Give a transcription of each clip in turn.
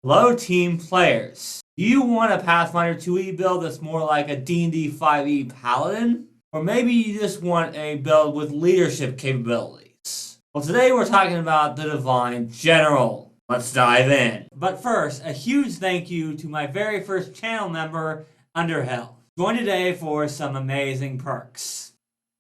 Hello team players. Do you want a Pathfinder 2e build that's more like a D&D 5e paladin? Or maybe you just want a build with leadership capabilities? Well, today we're talking about the Divine General. Let's dive in. But first, a huge thank you to my very first channel member, Underhill. Join today for some amazing perks.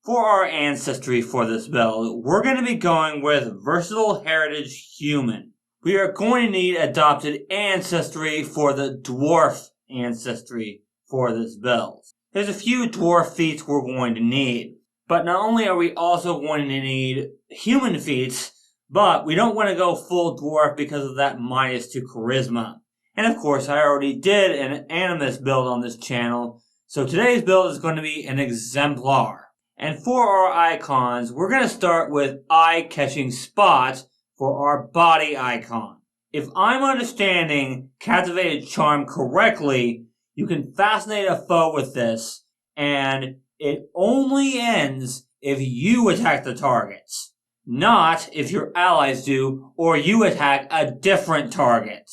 For our ancestry for this build, we're going to be going with Versatile Heritage Human. We are going to need adopted ancestry for the dwarf ancestry for this build. There's a few dwarf feats we're going to need, but not only are we also going to need human feats, but we don't want to go full dwarf because of that -2 charisma. And of course, I already did an animus build on this channel, so today's build is going to be an Exemplar. And for our icons, we're going to start with eye-catching spots for our body icon. If I'm understanding Captivated Charm correctly, you can fascinate a foe with this, and it only ends if you attack the targets, not if your allies do or you attack a different target.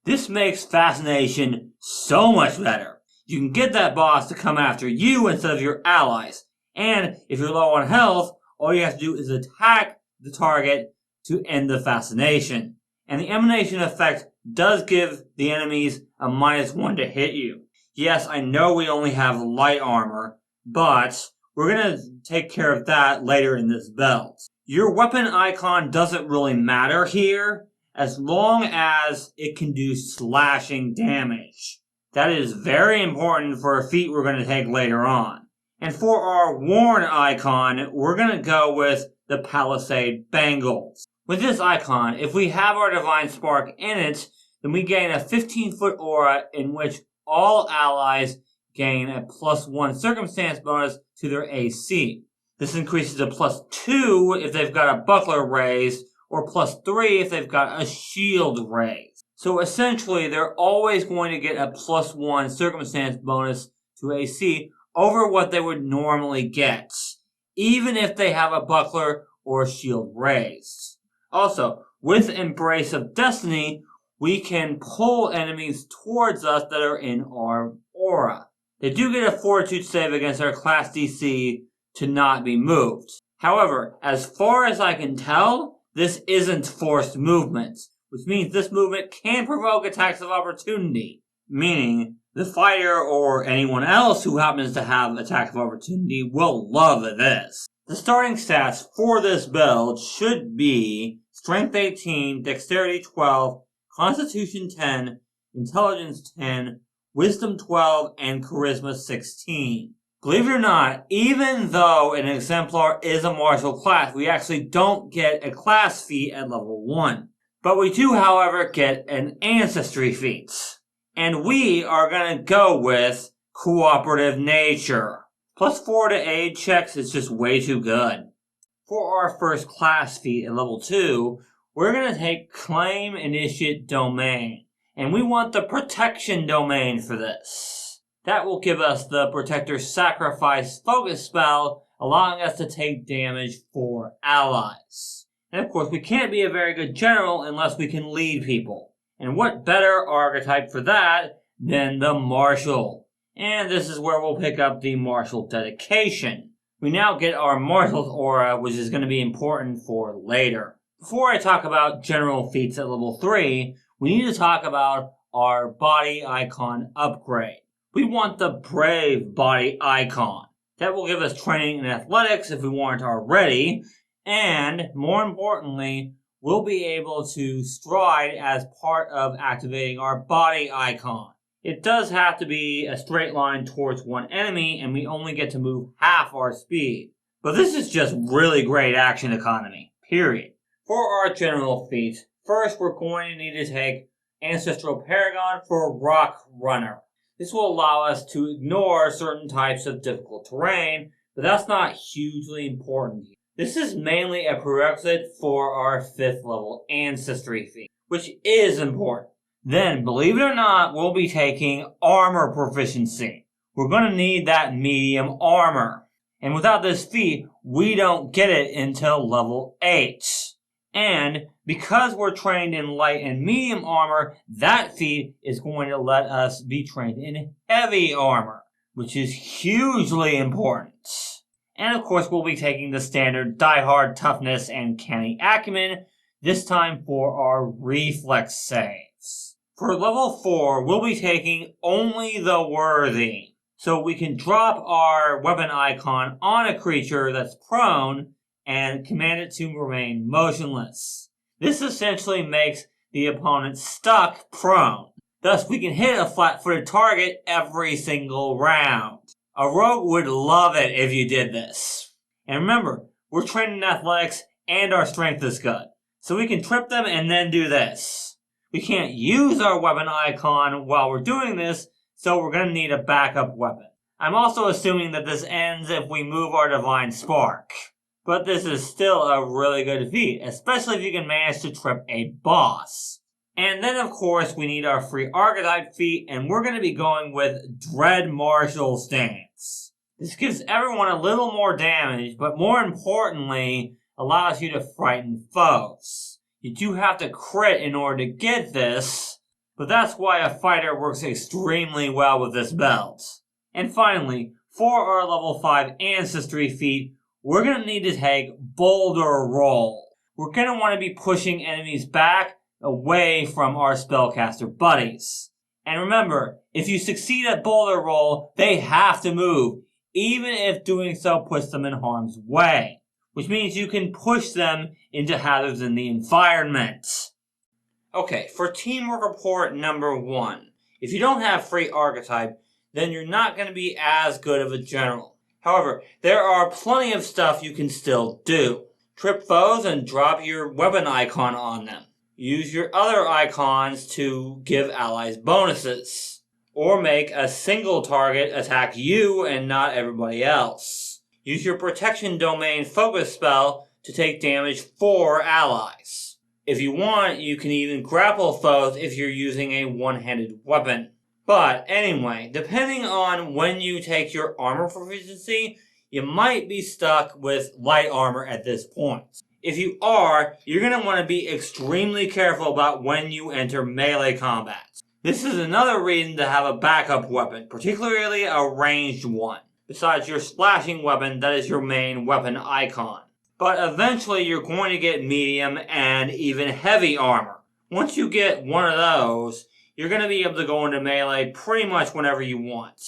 This makes Fascination so much better. You can get that boss to come after you instead of your allies, and if you're low on health, all you have to do is attack the target to end the fascination. And the emanation effect does give the enemies a -1 to hit you. Yes, I know we only have light armor, but we're going to take care of that later in this build. Your weapon icon doesn't really matter here, as long as it can do slashing damage. That is very important for a feat we're going to take later on. And for our worn icon, we're going to go with the Palisade Bangles. With this icon, if we have our Divine Spark in it, then we gain a 15-foot aura in which all allies gain a +1 circumstance bonus to their AC. This increases to +2 if they've got a buckler raised, or +3 if they've got a shield raised. So essentially, they're always going to get a +1 circumstance bonus to AC over what they would normally get, even if they have a buckler or a shield raised. Also, with Embrace of Destiny, we can pull enemies towards us that are in our aura. They do get a Fortitude save against our class DC to not be moved. However, as far as I can tell, this isn't forced movement, which means this movement can provoke attacks of opportunity, meaning the fighter or anyone else who happens to have attack of opportunity will love this. The starting stats for this build should be Strength 18, Dexterity 12, Constitution 10, Intelligence 10, Wisdom 12, and Charisma 16. Believe it or not, even though an Exemplar is a martial class, we actually don't get a class feat at level 1. But we do, however, get an ancestry feat. And we are going to go with Cooperative Nature. +4 to aid checks is just way too good. For our first class feat at level 2, we're going to take Claim Initiate Domain. And we want the Protection Domain for this. That will give us the Protector Sacrifice focus spell, allowing us to take damage for allies. And of course, we can't be a very good general unless we can lead people. And what better archetype for that than the Marshal? And this is where we'll pick up the Martial Dedication. We now get our Marshal's aura, which is going to be important for later. Before I talk about general feats at level 3, we need to talk about our body icon upgrade. We want the Brave body icon. That will give us training in athletics if we weren't already, and more importantly, we'll be able to stride as part of activating our body icon. It does have to be a straight line towards one enemy, and we only get to move half our speed. But this is just really great action economy, period. For our general feat, first we're going to need to take Ancestral Paragon for Rock Runner. This will allow us to ignore certain types of difficult terrain, but that's not hugely important here. This is mainly a prerequisite for our 5th level Ancestry feat, which is important. Then, believe it or not, we'll be taking Armor Proficiency. We're going to need that medium armor. And without this feat, we don't get it until level 8. And because we're trained in light and medium armor, that feat is going to let us be trained in heavy armor, which is hugely important. And of course, we'll be taking the standard die-hard toughness and canny acumen, this time for our reflex saves. For level 4, we'll be taking only the worthy. So we can drop our weapon icon on a creature that's prone and command it to remain motionless. This essentially makes the opponent stuck prone. Thus, we can hit a flat-footed target every single round. A rogue would love it if you did this. And remember, we're trained in athletics and our strength is good. So we can trip them and then do this. We can't use our weapon icon while we're doing this, so we're going to need a backup weapon. I'm also assuming that this ends if we move our Divine Spark. But this is still a really good feat, especially if you can manage to trip a boss. And then, of course, we need our free archetype feat, and we're going to be going with Dread Martial Stance. This gives everyone a little more damage, but more importantly, allows you to frighten foes. You do have to crit in order to get this, but that's why a fighter works extremely well with this belt. And finally, for our level 5 Ancestry feat, we're going to need to take Boulder Roll. We're going to want to be pushing enemies back away from our spellcaster buddies. And remember, if you succeed at Boulder Roll, they have to move, even if doing so puts them in harm's way, which means you can push them into hazards in the environment. Okay, for teamwork report number 1, if you don't have free archetype, then you're not going to be as good of a general. However, there are plenty of stuff you can still do. Trip foes and drop your weapon icon on them. Use your other icons to give allies bonuses. Or make a single target attack you and not everybody else. Use your protection domain focus spell to take damage for allies. If you want, you can even grapple foes if you're using a one-handed weapon. But anyway, depending on when you take your armor proficiency, you might be stuck with light armor at this point. If you are, you're going to want to be extremely careful about when you enter melee combat. This is another reason to have a backup weapon, particularly a ranged one. Besides your slashing weapon, that is your main weapon icon. But eventually you're going to get medium and even heavy armor. Once you get one of those, you're going to be able to go into melee pretty much whenever you want.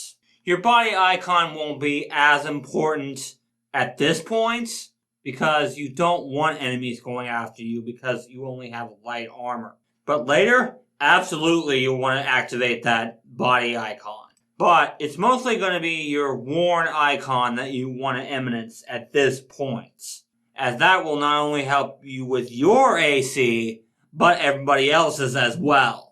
Your body icon won't be as important at this point because you don't want enemies going after you because you only have light armor. But later, absolutely you'll want to activate that body icon. But it's mostly going to be your worn icon that you want to eminence at this point, as that will not only help you with your AC, but everybody else's as well.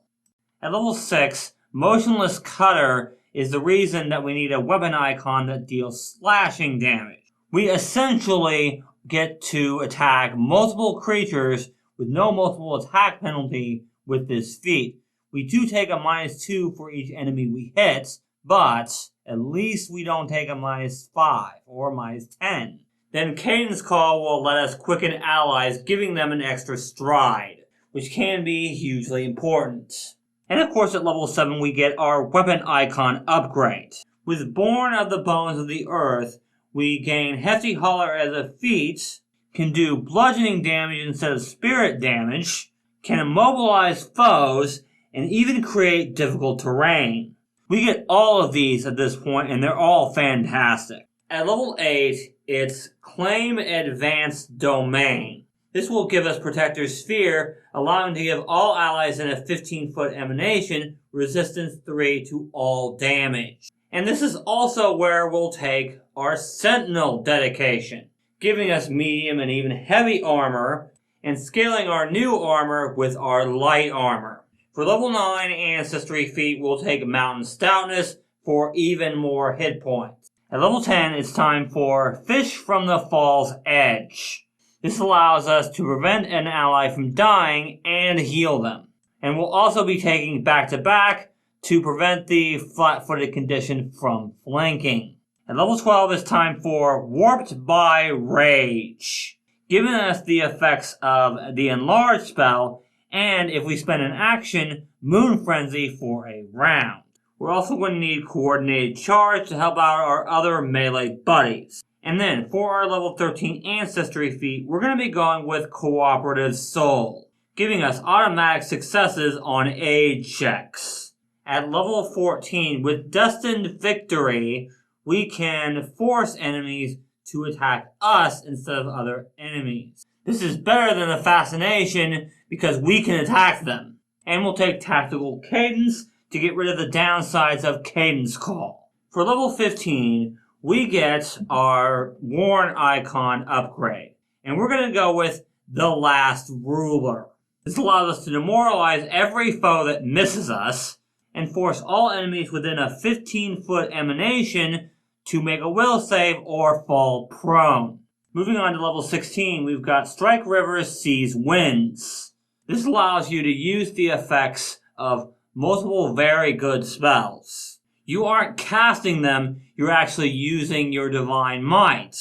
At level 6, Motionless Cutter is the reason that we need a weapon icon that deals slashing damage. We essentially get to attack multiple creatures with no multiple attack penalty with this feat. We do take a -2 for each enemy we hit, but at least we don't take a -5 or -10. Then Cadence Call will let us quicken allies, giving them an extra stride, which can be hugely important. And of course at level 7 we get our weapon icon upgrade. With Born of the Bones of the Earth, we gain Hefty Holler as a feat, can do bludgeoning damage instead of spirit damage, can immobilize foes, and even create difficult terrain. We get all of these at this point and they're all fantastic. At level 8, it's Claim Advanced Domain. This will give us Protector's Sphere, allowing to give all allies in a 15-foot emanation resistance 3 to all damage. And this is also where we'll take our Sentinel dedication, giving us medium and even heavy armor, and scaling our new armor with our light armor. For level 9 Ancestry feat, we'll take Mountain Stoutness for even more hit points. At level 10, it's time for Fish from the Fall's Edge. This allows us to prevent an ally from dying and heal them. And we'll also be taking back-to-back to prevent the flat-footed condition from flanking. At level 12, it's time for Warped by Rage. giving us the effects of the Enlarge spell, and if we spend an action, Moon Frenzy for a round. We're also going to need Coordinated Charge to help out our other melee buddies. And then, for our level 13 Ancestry feat, we're going to be going with Cooperative Soul, giving us automatic successes on aid checks. At level 14, with Destined Victory, we can force enemies to attack us instead of other enemies. This is better than a Fascination because we can attack them. And we'll take Tactical Cadence to get rid of the downsides of Cadence Call. For level 15, we get our Warn icon upgrade. And we're going to go with the Last Ruler. This allows us to demoralize every foe that misses us and force all enemies within a 15-foot emanation to make a will save or fall prone. Moving on to level 16, we've got Strike Rivers, Seize Winds. This allows you to use the effects of multiple very good spells. You aren't casting them, you're actually using your Divine Might,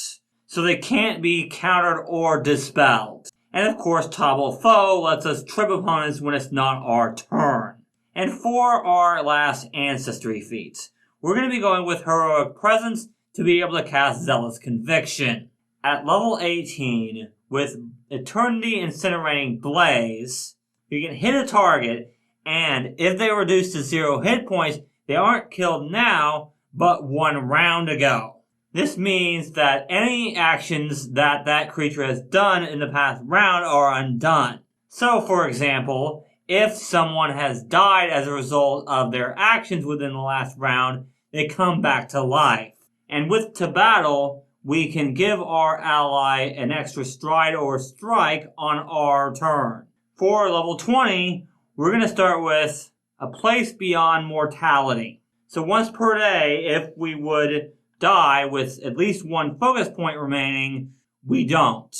so they can't be countered or dispelled. And of course, Topple Foe lets us trip opponents when it's not our turn. And for our last Ancestry feat, we're going to be going with Heroic Presence to be able to cast Zealous Conviction. At level 18, with Eternity Incinerating Blaze, you can hit a target, and if they reduce to 0 hit points, they aren't killed now, but 1 round ago. This means that any actions that that creature has done in the past round are undone. So, for example, if someone has died as a result of their actions within the last round, they come back to life. And with To Battle, we can give our ally an extra stride or strike on our turn. For level 20, we're going to start with A Place Beyond Mortality. So once per day, if we would die with at least 1 focus point remaining, we don't.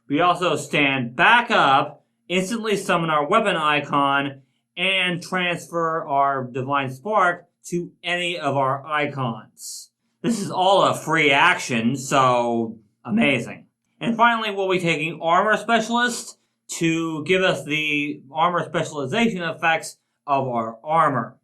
We also stand back up, instantly summon our weapon icon, and transfer our Divine Spark to any of our icons. This is all a free action, so amazing. And finally, we'll be taking Armor Specialist to give us the armor specialization effects of our armor.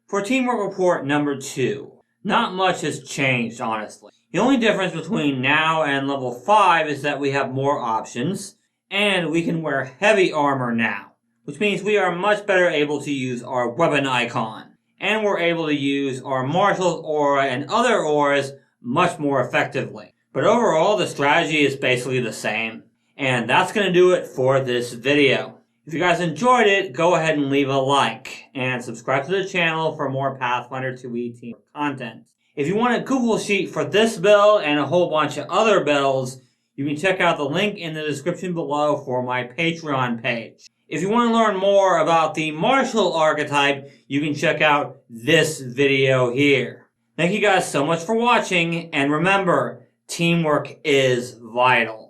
For Teamwork Report number 2, not much has changed, honestly. The only difference between now and level 5 is that we have more options, and we can wear heavy armor now, which means we are much better able to use our weapon icon, and we're able to use our Marshal's aura and other auras much more effectively. But overall, the strategy is basically the same. And that's going to do it for this video. If you guys enjoyed it, go ahead and leave a like, and subscribe to the channel for more Pathfinder 2e team content. If you want a Google Sheet for this build and a whole bunch of other builds, you can check out the link in the description below for my Patreon page. If you want to learn more about the Martial archetype, you can check out this video here. Thank you guys so much for watching, and remember, teamwork is vital.